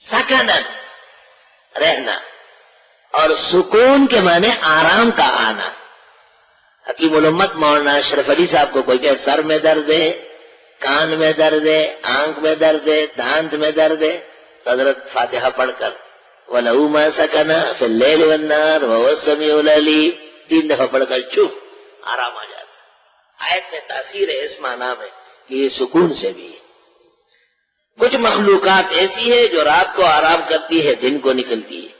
سکنن رہنا، اور سکون کے معنی آرام کا آنا۔ حکیم الامت مولانا اشرف علی صاحب کو کوئی کہ سر میں درد ہے، کان میں درد ہے، آنکھ میں درد ہے، دانت میں درد ہے، تو حضرت فاتحہ پڑھ کر وَلَهُ مَا سَكَنَ فِي اللَّيْلِ وَالنَّهَارِ وَهُوَ السَّمِيعُ الْعَلِيمُ 3 دفعہ پڑھ کر چپ آرام آ جاتا۔ آیت میں تاثیر ہے اس معنی میں کہ یہ سکون سے بھی ہے۔ کچھ مخلوقات ایسی ہے جو رات کو آرام کرتی ہے، دن کو نکلتی ہے۔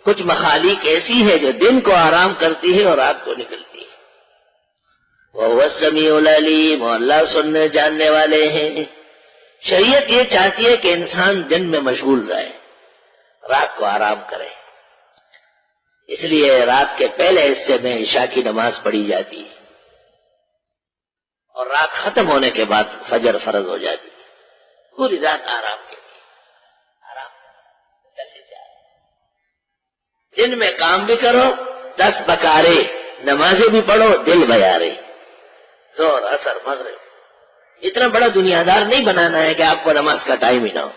کچھ مخالق ایسی ہے جو دن کو آرام کرتی ہے اور رات کو نکلتی ہے۔ وَهُوَ السَّمِيعُ الْعَلِيمُ، اللہ سننے جاننے والے ہیں۔ شریعت یہ چاہتی ہے کہ انسان دن میں مشغول رہے، رات کو آرام کرے، اس لیے رات کے پہلے حصے میں عشاء کی نماز پڑھی جاتی ہے اور رات ختم ہونے کے بعد فجر فرض ہو جاتی ہے۔ پوری رات آرام کے لیے، آرام دن میں کام بھی کرو، 10 بکارے نمازیں بھی پڑھو، دل بیارے، زور اثر مغرب۔ اتنا بڑا دنیا دار نہیں بنانا ہے کہ آپ کو نماز کا ٹائم ہی نہ ہو،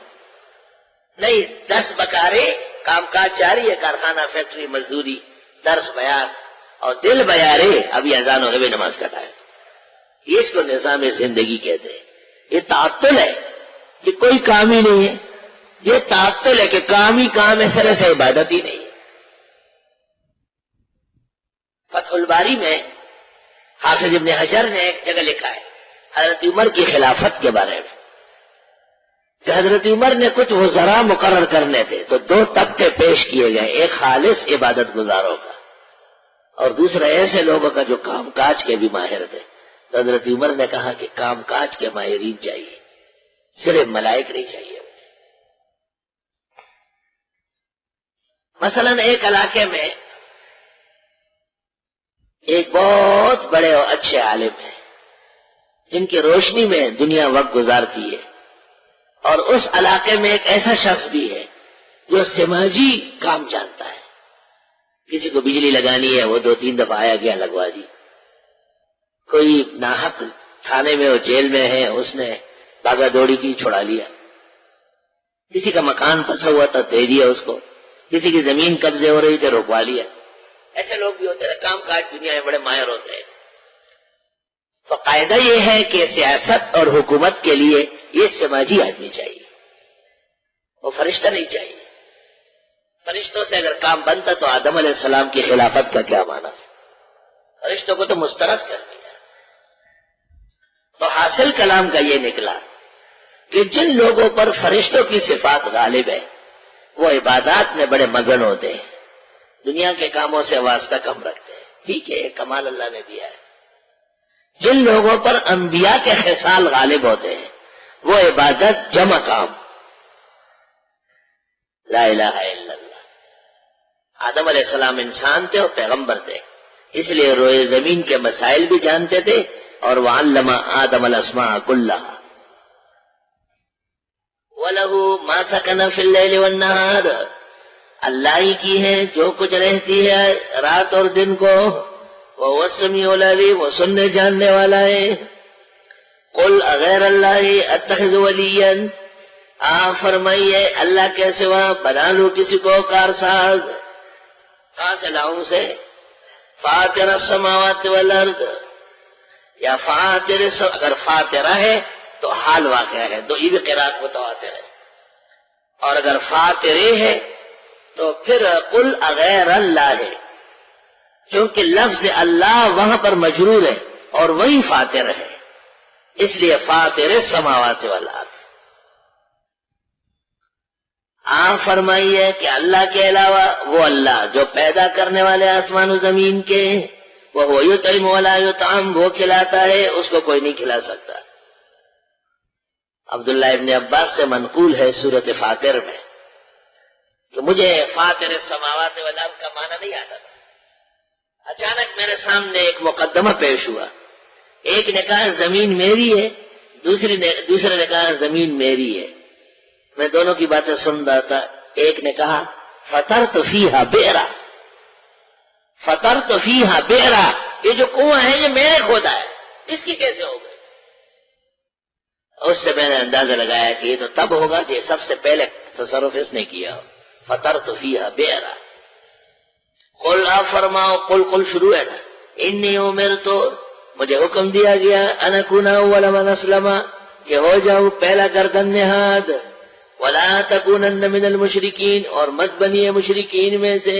نہیں، 10 بکارے کام کاج جاری ہے، کارخانہ، فیکٹری، مزدوری، درس بیان، اور دل بیارے ابھی اذان ہو گئی، نماز کا ٹائم۔ اس کو نظام زندگی کہتے ہیں۔ یہ تعطل ہے کہ کوئی کام ہی نہیں ہے، یہ تعطل ہے کہ کام ہی کام ہے، سر سے عبادت ہی نہیں ہے۔ فتح الباری میں حافظ ابن حجر نے ایک جگہ لکھا ہے حضرت عمر کی خلافت کے بارے میں کہ حضرت عمر نے کچھ وزراء مقرر کرنے تھے تو 2 طبقے پیش کیے گئے، ایک خالص عبادت گزاروں کا اور دوسرا ایسے لوگوں کا جو کام کاج کے بھی ماہر تھے۔ تو حضرت عمر نے کہا کہ کام کاج کے ماہرین چاہیے، صرف ملائک نہیں چاہیے۔ مثلا ایک علاقے میں ایک بہت بڑے اور اچھے عالم ہیں جن کی روشنی میں دنیا وقت گزارتی ہے، اور اس علاقے میں ایک ایسا شخص بھی ہے جو سماجی کام جانتا ہے۔ کسی کو بجلی لگانی ہے، وہ 2-3 دفعہ آیا گیا لگوا دی۔ کوئی ناحق تھانے میں اور جیل میں ہے، اس نے بھاگا دوڑی کی، چھڑا لیا۔ کسی کا مکان پھنسا ہوا تھا، دے دیا اس کو۔ کسی کی زمین قبضے ہو رہی تھی، روکوا لیا۔ ایسے لوگ بھی ہوتے ہیں، کام کاج دنیا میں بڑے ماہر ہوتے ہیں۔ تو قاعدہ یہ ہے کہ سیاست اور حکومت کے لیے یہ سماجی آدمی چاہیے، وہ فرشتہ نہیں چاہیے۔ فرشتوں سے اگر کام بنتا تو آدم علیہ السلام کی خلافت کا کیا معنی تھا؟ فرشتوں کو تو مسترد کر دیا۔ تو حاصل کلام کا یہ نکلا کہ جن لوگوں پر فرشتوں کی صفات غالب ہے وہ عبادات میں بڑے مگن ہوتے ہیں، دنیا کے کاموں سے واسطہ کم رکھتے ہیں۔ ٹھیک ہے، ایک کمال اللہ نے دیا ہے۔ جن لوگوں پر انبیاء کے خصال غالب ہوتے ہیں وہ عبادت جمع کام، لا الہ الا اللہ۔ آدم علیہ السلام انسان تھے اور پیغمبر تھے، اس لیے روئے زمین کے مسائل بھی جانتے تھے، اور وَعَلَّمَ آدَمَ الْأَسْمَاءَ كُلَّهَا وَلَهُ مَا سَكَنَ فِي اللَّيْلِ وَالنَّهَارِ، اللہ ہی کی ہے جو کچھ رہتی ہے رات اور دن کو، وہ السمیع العلیم، وہ سننے جاننے والا ہے۔ قل اغیر اللہ اتخذ ولیا، آپ فرمائیے اللہ کے سوا بنا لوں کسی کو کارساز۔ کہاں سے لاؤں سے؟ فاطر السماوات والارض، یا فاطر اگر فاطرہ ہے تو حال واقع ہے، تو یہ بھی قرات متواتر ہے، اور اگر فاطرے ہے تو پھر قل اغیر اللہ ہے، کیونکہ لفظ اللہ وہاں پر مجرور ہے اور وہی فاطر ہے، اس لیے فاطر السماوات والارض۔ آپ فرمائیے کہ اللہ کے علاوہ وہ اللہ جو پیدا کرنے والے آسمان و زمین کے، وہ یطعم ولا یطعم، وہ کھلاتا ہے، اس کو کوئی نہیں کھلا سکتا۔ عبداللہ ابن عباس سے منقول ہے سورۃ فاطر میں کہ مجھے فاطر السماوات والارض کا معنی نہیں آتا تھا، اچانک میرے سامنے ایک مقدمہ پیش ہوا، ایک نے کہا زمین میری ہے، دوسرے نے کہا زمین میری ہے، میں دونوں کی باتیں سن رہا تھا۔ ایک نے کہا فطرت فیہا بئرا، فطرت فیہا بئرا، یہ جو کنواں ہے یہ میں نے کھودا ہے، اس کی کیسے ہو گئی؟ اس سے میں نے اندازہ لگایا کہ یہ تو تب ہوگا کہ سب سے پہلے تصرف اس نے کیا ہو. فطرت فیہا بئرا. قل آپ فرماؤ، قل شروع ہے نا، انی امرت، مجھے حکم دیا گیا، ان اکون اول من اسلم، کہ ہو جاؤ پہلا گردن نہاد، ولا تکونن من المشرکین، اور مت بنیے مشرکین میں سے.